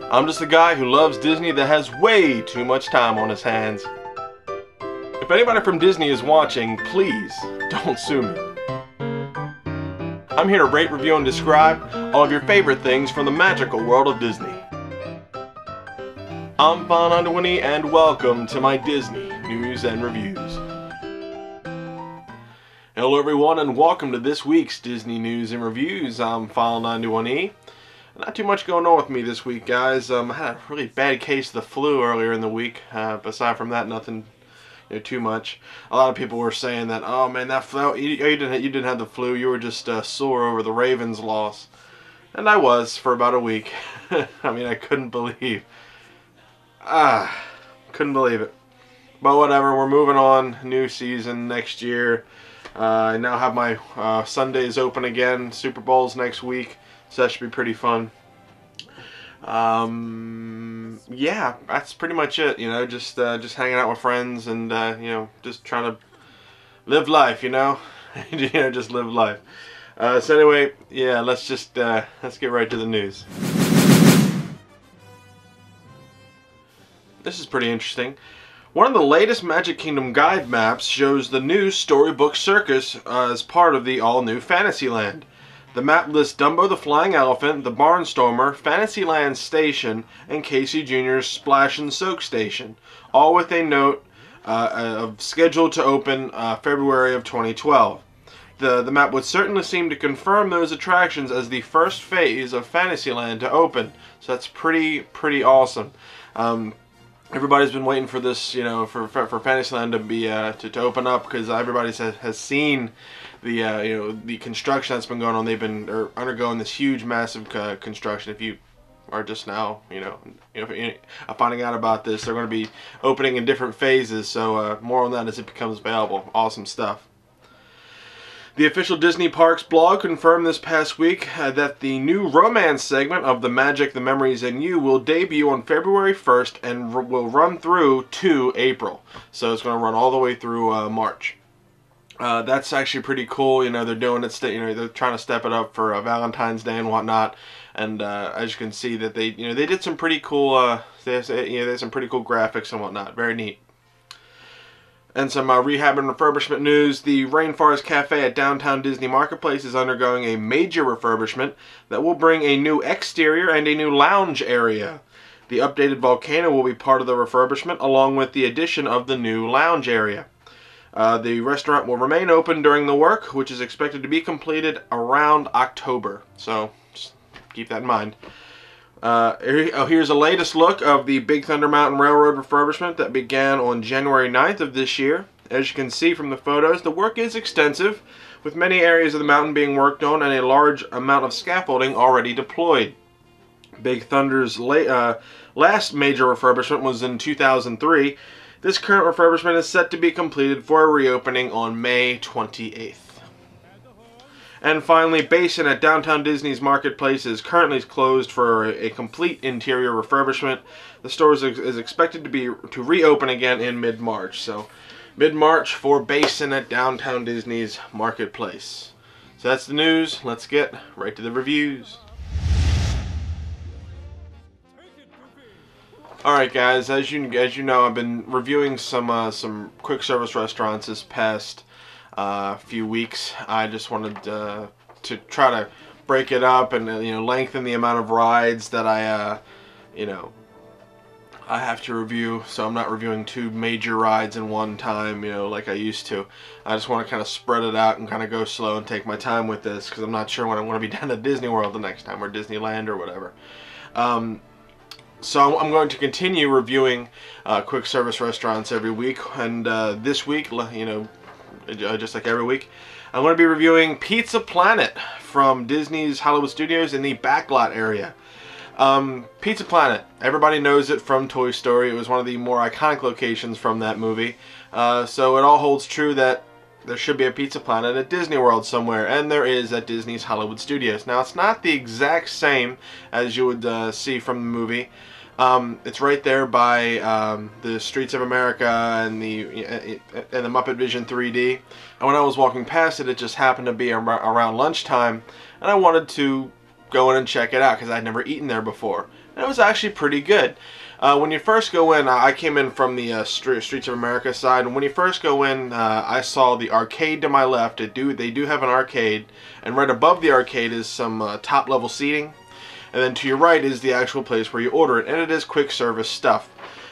I'm just a guy who loves Disney that has way too much time on his hands. If anybody from Disney is watching, please don't sue me. I'm here to rate, review, and describe all of your favorite things from the magical world of Disney. I'm File91e and welcome to my Disney News and Reviews. Hello everyone and welcome to this week's Disney News and Reviews. I'm File91e. Not too much going on with me this week, guys. I had a really bad case of the flu earlier in the week. Aside from that, nothing too much. A lot of people were saying that, oh man, that flu, you didn't have the flu, you were just sore over the Ravens' loss. And I was for about a week. I mean, I couldn't believe it. But whatever, we're moving on. New season next year. I now have my Sundays open again. Super Bowl's next week, so that should be pretty fun. Yeah, that's pretty much it. Just hanging out with friends and just trying to live life. Just live life. So anyway, yeah, let's get right to the news. This is pretty interesting. One of the latest Magic Kingdom guide maps shows the new Storybook Circus as part of the all-new Fantasyland. The map lists Dumbo the Flying Elephant, the Barnstormer, Fantasyland Station, and Casey Jr.'s Splash and Soak Station, all with a note of scheduled to open February of 2012. The map would certainly seem to confirm those attractions as the first phase of Fantasyland to open, so that's pretty awesome. Everybody's been waiting for this, for Fantasyland to be to open up, because everybody has seen the the construction that's been going on. They've been undergoing this huge, massive construction. If you are just now, finding out about this, they're going to be opening in different phases. So more on that as it becomes available. Awesome stuff. The official Disney Parks blog confirmed this past week that the new romance segment of The Magic, the Memories, and You will debut on February 1st and will run through to April. So it's going to run all the way through March. That's actually pretty cool. They're doing it. They're trying to step it up for Valentine's Day and whatnot. And as you can see, that they did some pretty cool. There's some pretty cool graphics and whatnot. Very neat. And some rehab and refurbishment news. The Rainforest Cafe at Downtown Disney Marketplace is undergoing a major refurbishment that will bring a new exterior and a new lounge area. The updated volcano will be part of the refurbishment, along with the addition of the new lounge area. The restaurant will remain open during the work, which is expected to be completed around October. So just keep that in mind. Here's a latest look of the Big Thunder Mountain Railroad refurbishment that began on January 9th of this year. As you can see from the photos, the work is extensive, with many areas of the mountain being worked on and a large amount of scaffolding already deployed. Big Thunder's last major refurbishment was in 2003. This current refurbishment is set to be completed for a reopening on May 28th. And finally, Basin at Downtown Disney's Marketplace is currently closed for a complete interior refurbishment. The store is expected to reopen again in mid-March. So, mid-March for Basin at Downtown Disney's Marketplace. So that's the news. Let's get right to the reviews. Alright guys, as you know, I've been reviewing some quick service restaurants this past few weeks. I just wanted to try to break it up and lengthen the amount of rides that I have to review, so I'm not reviewing two major rides in one time, like I used to. I just want to kind of spread it out and kind of go slow and take my time with this, because I'm not sure when I'm going to be down at Disney World the next time, or Disneyland or whatever. So I'm going to continue reviewing quick service restaurants every week, and this week, just like every week, I'm going to be reviewing Pizza Planet from Disney's Hollywood Studios in the backlot area. Pizza Planet, everybody knows it from Toy Story. It was one of the more iconic locations from that movie. So it all holds true that there should be a Pizza Planet at Disney World somewhere, and there is at Disney's Hollywood Studios. Now, it's not the exact same as you would see from the movie. It's right there by the Streets of America and the Muppet Vision 3D. And when I was walking past it, it just happened to be around lunchtime, and I wanted to go in and check it out because I'd never eaten there before. and it was actually pretty good. When you first go in, I came in from the Streets of America side, and when you first go in, I saw the arcade to my left. They do have an arcade, and right above the arcade is some top-level seating, and then to your right is the actual place where you order it, and it is quick service stuff.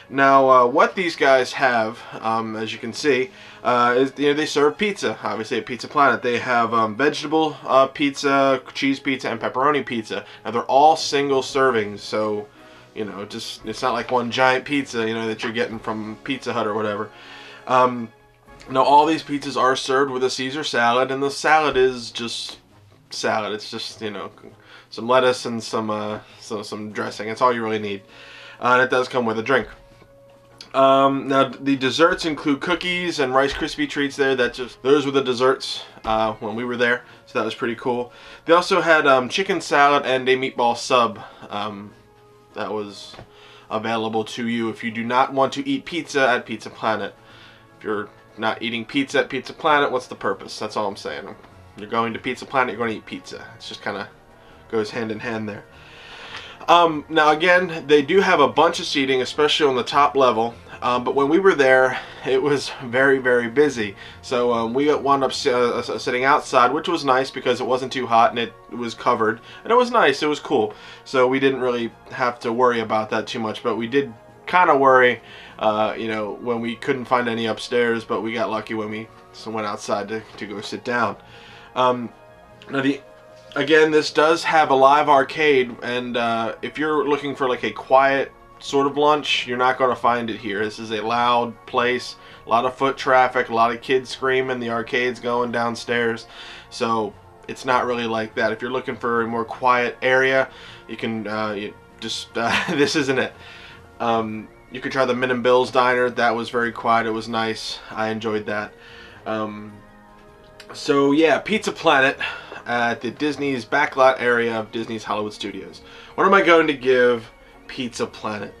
Now, what these guys have, as you can see, is they serve pizza. Obviously, at Pizza Planet, they have vegetable pizza, cheese pizza, and pepperoni pizza. Now, they're all single servings, so it's not like one giant pizza, that you're getting from Pizza Hut or whatever. Now, all these pizzas are served with a Caesar salad, and the salad is just salad. It's just some lettuce and some dressing. That's all you really need, and it does come with a drink. Now the desserts include cookies and Rice Krispie treats there. Those were the desserts when we were there, so that was pretty cool. They also had chicken salad and a meatball sub that was available to you if you do not want to eat pizza at Pizza Planet. If you're not eating pizza at Pizza Planet, what's the purpose? That's all I'm saying. You're going to Pizza Planet, you're going to eat pizza. It's just kind of goes hand in hand there. Now again, they do have a bunch of seating, especially on the top level, but when we were there, it was very, very busy. So we wound up sitting outside, which was nice because it wasn't too hot and it was covered, and it was nice, it was cool. So we didn't really have to worry about that too much, but we did kind of worry, when we couldn't find any upstairs, but we got lucky when we went outside to go sit down. Again, this does have a live arcade, and if you're looking for like a quiet sort of lunch, you're not going to find it here. This is a loud place, a lot of foot traffic, a lot of kids screaming, the arcade's going downstairs, so it's not really like that. If you're looking for a more quiet area, you can this isn't it. You could try the Min and Bill's Diner. That was very quiet. It was nice. I enjoyed that. So yeah, Pizza Planet at the Disney's backlot area of Disney's Hollywood Studios. What am I going to give Pizza Planet?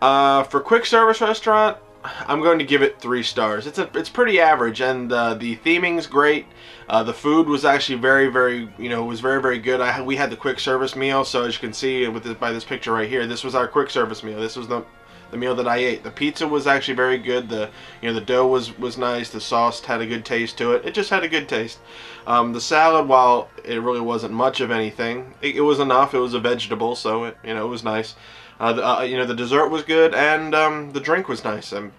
For quick service restaurant, I'm going to give it 3 stars. It's pretty average, and the theming's great. The food was actually very, very, was very, very good. We had the quick service meal, so as you can see by this picture right here, this was our quick service meal. This was the meal that I ate. The pizza was actually very good. The dough was nice. The sauce had a good taste to it. It just had a good taste. The salad, while it really wasn't much of anything, it was enough. It was a vegetable, so it was nice. The dessert was good, and the drink was nice. I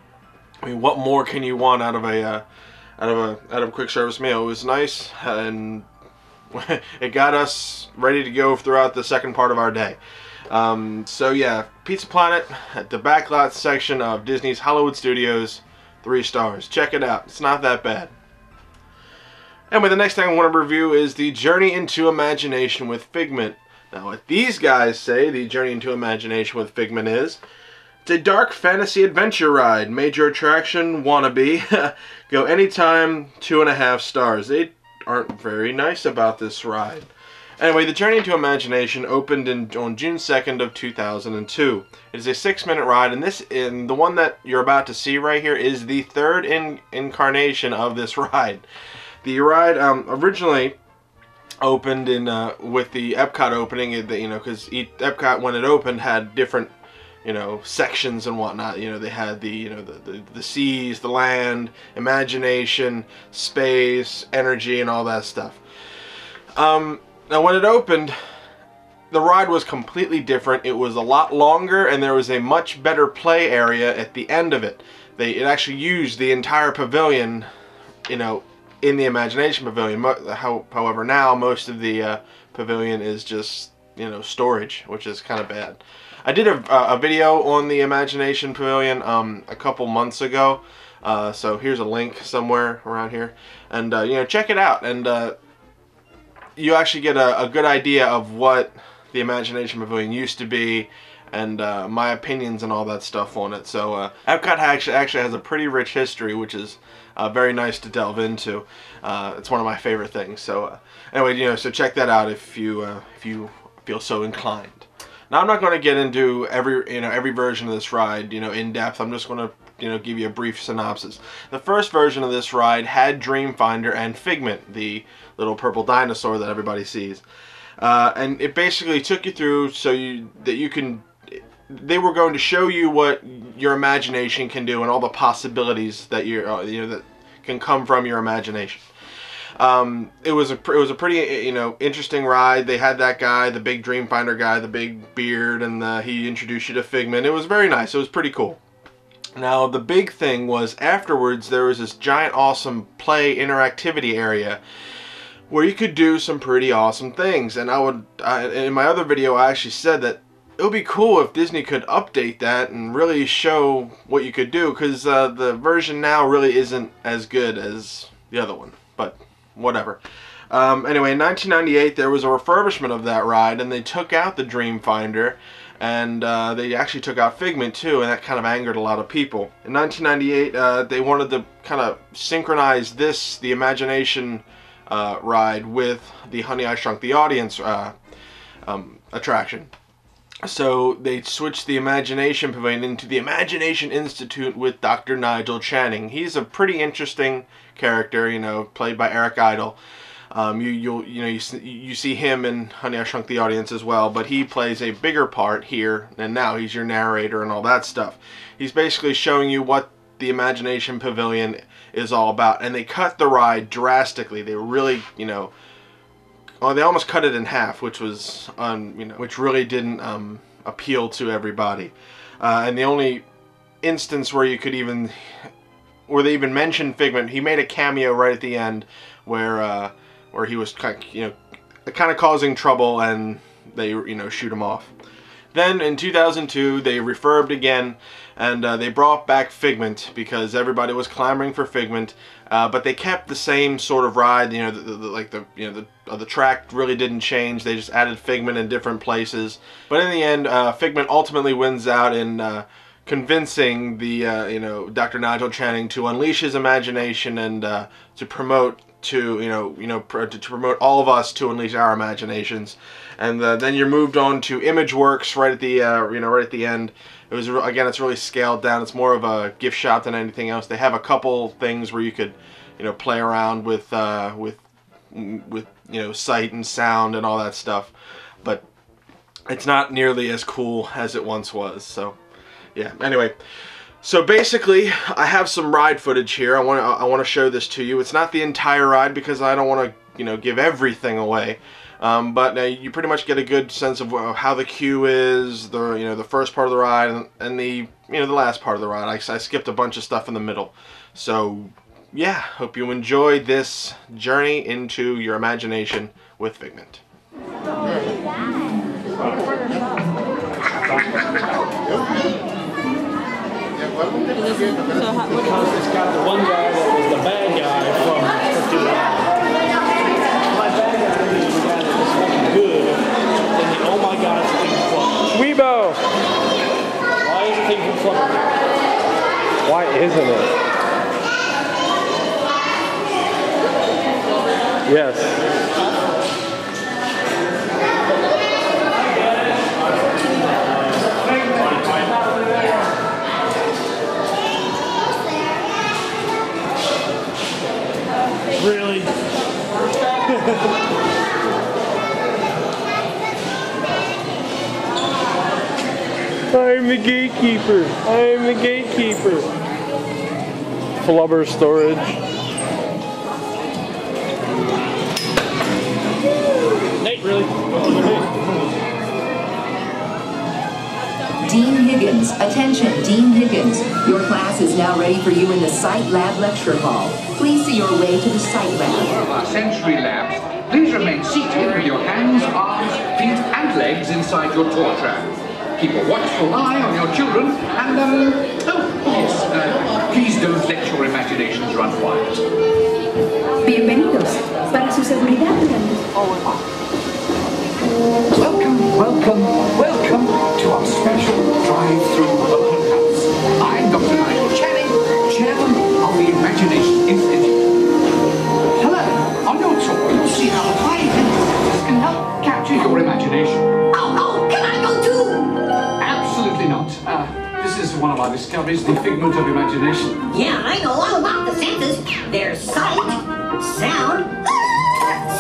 mean, what more can you want out of a quick service meal? It was nice, and it got us ready to go throughout the second part of our day. So yeah, Pizza Planet at the backlot section of Disney's Hollywood Studios, 3 stars. Check it out. It's not that bad. Anyway, the next thing I want to review is the Journey into Imagination with Figment. Now, what these guys say the Journey into Imagination with Figment is, it's a dark fantasy adventure ride. Major attraction, wannabe. Go anytime, 2.5 stars. They aren't very nice about this ride. Anyway, the Journey into Imagination opened on June 2nd of 2002. It is a 6-minute ride, and the one that you're about to see right here is the 3rd incarnation of this ride. The ride originally opened with the Epcot opening, because Epcot, when it opened, had different sections and whatnot. They had the seas, the land, imagination, space, energy, and all that stuff. Now, when it opened, the ride was completely different. It was a lot longer, and there was a much better play area at the end of it. It actually used the entire pavilion, in the Imagination Pavilion. However, now most of the pavilion is just, storage, which is kind of bad. I did a video on the Imagination Pavilion a couple months ago, so here's a link somewhere around here, and check it out, and you actually get a good idea of what the Imagination Pavilion used to be, and my opinions and all that stuff on it. So Epcot actually has a pretty rich history, which is very nice to delve into. It's one of my favorite things. So anyway, so check that out if you feel so inclined. Now, I'm not going to get into every version of this ride in depth. I'm just going to give you a brief synopsis. The first version of this ride had Dreamfinder and Figment, the little purple dinosaur that everybody sees. and it basically took you through they were going to show you what your imagination can do and all the possibilities that that can come from your imagination. It was a pretty interesting ride. They had that guy, the big Dreamfinder guy, the big beard, and he introduced you to Figment. It was very nice. It was pretty cool. Now the big thing was afterwards there was this giant awesome play interactivity area where you could do some pretty awesome things. And in my other video I actually said that it would be cool if Disney could update that and really show what you could do, because the version now really isn't as good as the other one, but whatever. Anyway, in 1998 there was a refurbishment of that ride, and they took out the Dreamfinder, and they actually took out Figment too, and that kind of angered a lot of people. In 1998 they wanted to kind of synchronize the Imagination ride with the Honey, I Shrunk the Audience attraction. So they switched the Imagination Pavilion into the Imagination Institute with Dr. Nigel Channing. He's a pretty interesting character, played by Eric Idle. You see him in Honey, I Shrunk the Audience as well, but he plays a bigger part here, and now he's your narrator and all that stuff. He's basically showing you what the Imagination Pavilion is all about, and they cut the ride drastically. They really, they almost cut it in half, which was which really didn't appeal to everybody. And the only instance where they even mentioned Figment, he made a cameo right at the end where he was kind of causing trouble, and they shoot him off. Then in 2002 they refurbed again, and they brought back Figment because everybody was clamoring for Figment, but they kept the same sort of ride. The track really didn't change. They just added Figment in different places. But in the end, Figment ultimately wins out in convincing the Dr. Nigel Channing to unleash his imagination and to promote to promote all of us to unleash our imaginations. And then you're moved on to ImageWorks right at the right at the end. It was again, it's really scaled down. It's more of a gift shop than anything else. They have a couple things where you could play around with sight and sound and all that stuff, but it's not nearly as cool as it once was. So yeah, anyway, so basically I have some ride footage here. I want to show this to you. It's not the entire ride because I don't want to give everything away, but you pretty much get a good sense of how the queue is, the first part of the ride, and the the last part of the ride. I skipped a bunch of stuff in the middle. So yeah, hope you enjoy this journey into your imagination with Figment. Because it's got the one guy that was the bad guy from my bad guy is the guy that was fucking good, and the oh my god, it's a thing from Weibo! Why is it thing from Why isn't it? Yes. Really? I'm the gatekeeper. I'm the gatekeeper. Flubber storage. Nate, really? Dean Higgins, attention, Dean Higgins. Your class is now ready for you in the Sight Lab Lecture Hall. Please see your way to the Sight Lab. One of our sensory labs. Please remain seated with your hands, arms, feet and legs inside your tour tram. Keep a watchful eye on your children and, please don't let your imaginations run wild. Bienvenidos. Para su seguridad durante... Welcome to our special drive-through open house. I'm Dr. Nigel Channing, Chairman of the Imagination Institute. Hello, on your tour you'll see how high fences can help capture your imagination. Oh, can I go too? Absolutely not. This is one of our discoveries, the Figment of Imagination. Yeah, I know all about the senses. There's sight, sound,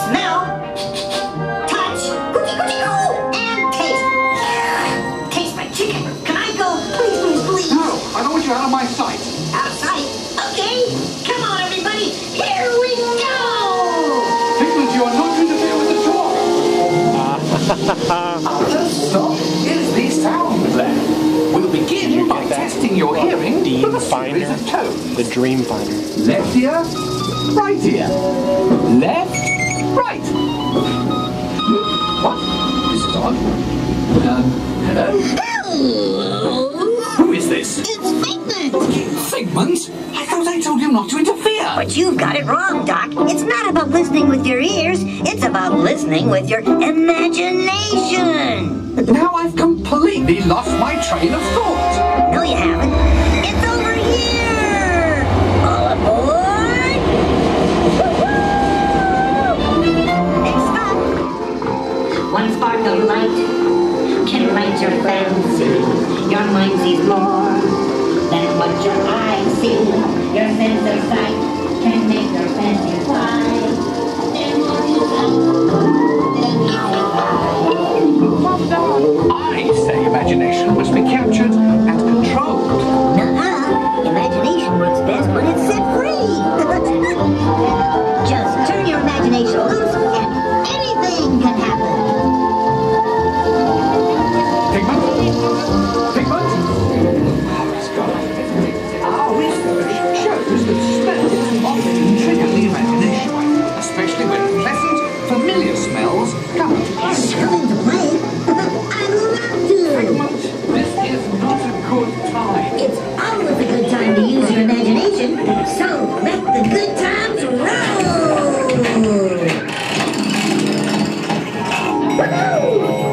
smell, touch, Our first stop is the sound lab. We'll begin by testing your hearing with a series of tones. The Dream Finder. Left ear, right ear. Left, right. What? This is odd. Hello? Hello. Who is this? It's Figment. Figment? I thought I told you not to interfere. But you've got it wrong, Doc. It's not about listening with your ears. It's about listening with your imagination. Now I've completely lost my train of thought. No, you haven't. It's over here. All aboard. Woo-hoo! Next stop. One spark of light can light your fancy. Your mind sees more than what your eyes see. Your sense of sight can make your fancy fly. Then what you I say imagination must be captured and controlled. Nuh-uh. Imagination works best when it's set free. Just turn your imagination loose and anything can happen. Figment? Figment? Oh, it's gone. Our research shows that smells often trigger the imagination, especially when pleasant, familiar smells come into play. It's coming to play. I love to. Figment, this is not a good time. It's always a good time to use your imagination. So let the good times roll. Woohoo!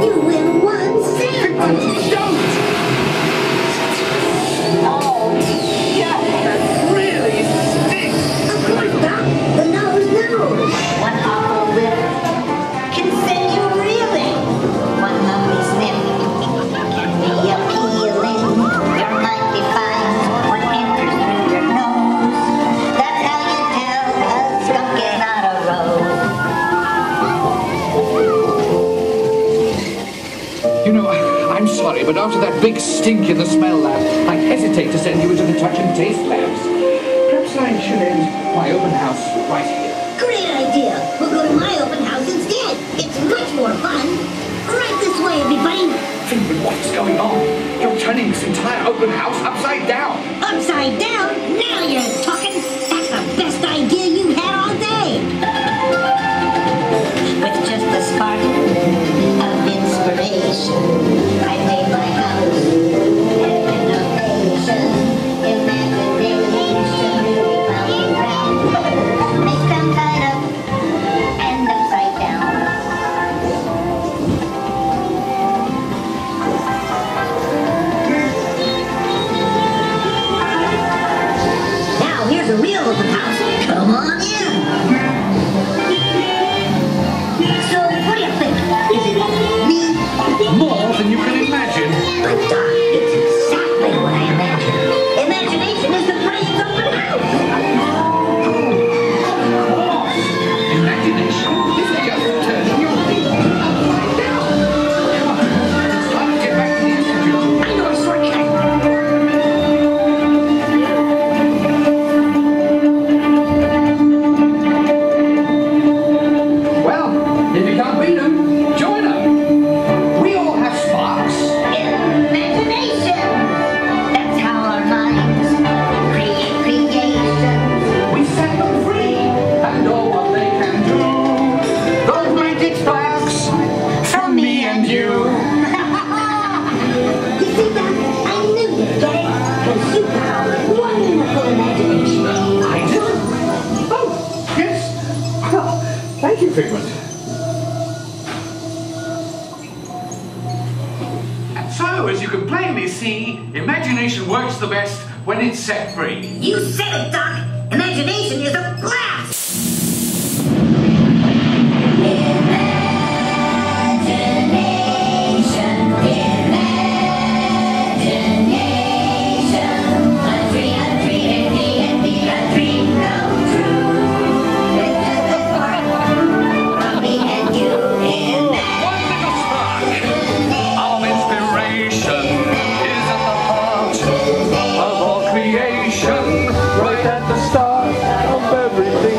You win one cent. Don't! Oh, yeah, that really stinks. Of course, Doc. The nose knows. One awful whiff can send you reeling. One lovely sniff can be appealing. Your mind defines what enters through your nose. That's how you tell a skunk is not a rose. You know, I'm sorry, but after that big stink in the smell lab, I hesitate to send you into the touch and taste labs. Perhaps I should end my open house right here. Great idea. We'll go to my open house instead. It's much more fun. Right this way, everybody. Figment, what's going on? You're turning this entire open house upside down. Upside down? Now you're talking. That's the best idea you've had all day. With just a spark of inspiration, I made my house an innovation. Imagination really found me round. Makes them tied up and upside down. Now here's a real open house. Come on in. So what do you think? Is it me? More than you can imagine. But Doc, it's exactly what I imagined. Imagination is the brain's open house. Imagination is just turning your thinking upside down. Come on, it's time to get back to the institute. I know a shortcut. Well, if you can't beat them, join them. We all have sparks. Imagination. That's how our minds create creations. We set them free, and all what they can do. Those magic sparks from me and you. You see, Doc, I knew you'd get it. Because you have a wonderful imagination. I do? Oh, yes. Well, thank you, Figment. So, as you can plainly see, imagination works the best when it's set free. You said it, Doc. Imagination is a blast. One little spark of inspiration is at the heart of all creation. Right at the start of everything.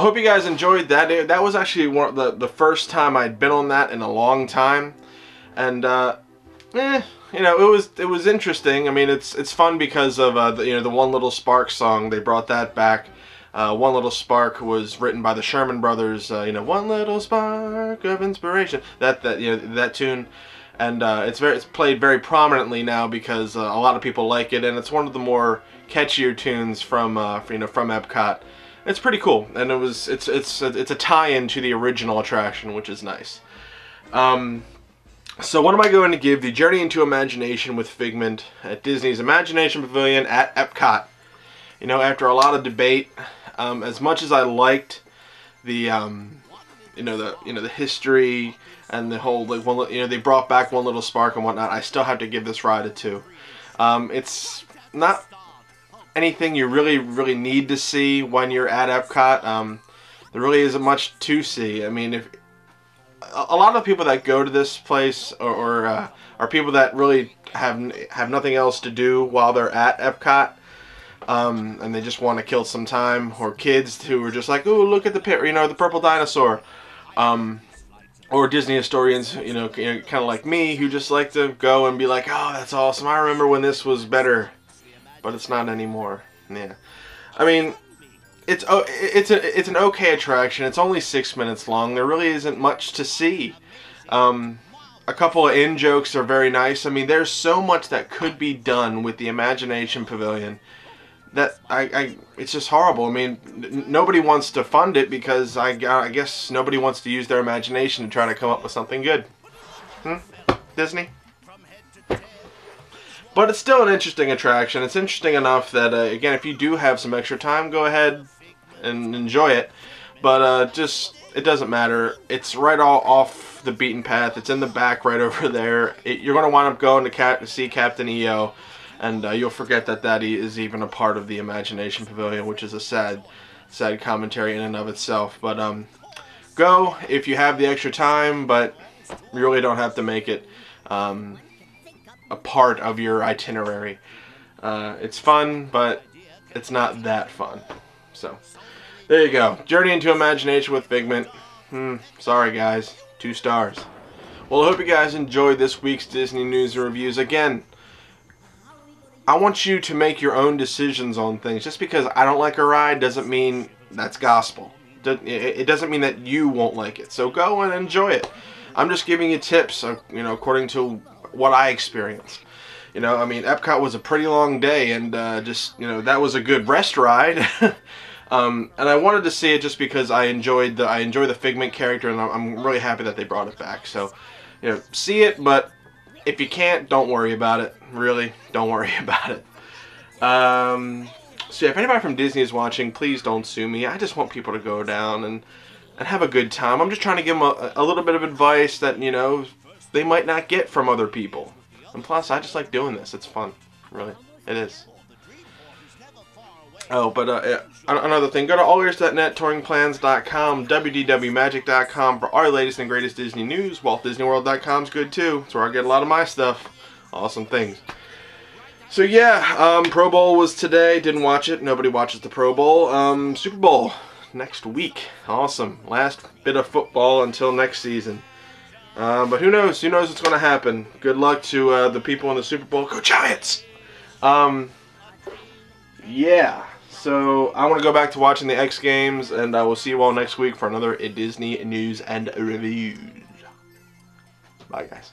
hope you guys enjoyed that. That was actually the first time I'd been on that in a long time, and you know, it was interesting. I mean, it's fun because of you know, the One Little Spark song. They brought that back. One Little Spark was written by the Sherman Brothers. You know, one little spark of inspiration. That you know, that tune, and it's played very prominently now because a lot of people like it, and it's one of the more catchier tunes from you know, from Epcot. It's pretty cool, and it's a tie-in to the original attraction, which is nice. So what am I going to give the Journey into Imagination with Figment at Disney's Imagination Pavilion at Epcot? You know, after a lot of debate, as much as I liked the you know, the history and the whole, like, you know, they brought back One Little Spark and whatnot, I still have to give this ride a 2. It's not anything you really need to see when you're at Epcot. There really isn't much to see. I mean, if a lot of people that go to this place are people that really have nothing else to do while they're at Epcot, and they just want to kill some time, or kids who are just like, ooh, look at the, you know, the purple dinosaur, or Disney historians, you know, kind of like me, who just like to go and be like, oh, that's awesome, I remember when this was better, but it's not anymore. Yeah, I mean, it's an okay attraction. It's only 6 minutes long. There really isn't much to see. A couple of in-jokes are very nice. I mean, there's so much that could be done with the Imagination Pavilion that it's just horrible. I mean, nobody wants to fund it because I guess nobody wants to use their imagination to try to come up with something good. Disney? But it's still an interesting attraction. It's interesting enough that, again, if you do have some extra time, go ahead and enjoy it. But just, it doesn't matter. It's right off the beaten path. It's in the back right over there. You're going to wind up going to see Captain EO, and you'll forget that is even a part of the Imagination Pavilion, which is a sad commentary in and of itself. But go if you have the extra time, but you really don't have to make it a part of your itinerary. It's fun, but it's not that fun. So there you go. Journey into Imagination with Figment. Sorry guys, 2 stars. Well, I hope you guys enjoyed this week's Disney news and reviews. Again, I want you to make your own decisions on things. Just because I don't like a ride doesn't mean that's gospel. It doesn't mean that you won't like it. So go and enjoy it. I'm just giving you tips, you know, according to what I experienced. You know, I mean, Epcot was a pretty long day, and just, you know, that was a good rest ride. And I wanted to see it just because I enjoy the Figment character, and I'm really happy that they brought it back. So, you know, see it, but if you can't, don't worry about it. Really, don't worry about it. So if anybody from Disney is watching, please don't sue me. I just want people to go down and have a good time. I'm just trying to give them a little bit of advice that, you know, they might not get from other people. And plus, I just like doing this. It's fun. Really. It is. Oh, but another thing. Go to allears.net, touringplans.com, wdwmagic.com for our latest and greatest Disney news. WaltDisneyWorld.com is good too. That's where I get a lot of my stuff. Awesome things. So yeah, Pro Bowl was today. Didn't watch it. Nobody watches the Pro Bowl. Super Bowl next week. Awesome. Last bit of football until next season. But who knows? Who knows what's going to happen? Good luck to the people in the Super Bowl. Go Giants! Yeah. So I want to go back to watching the X Games, and I will see you all next week for another Disney news and reviews. Bye, guys.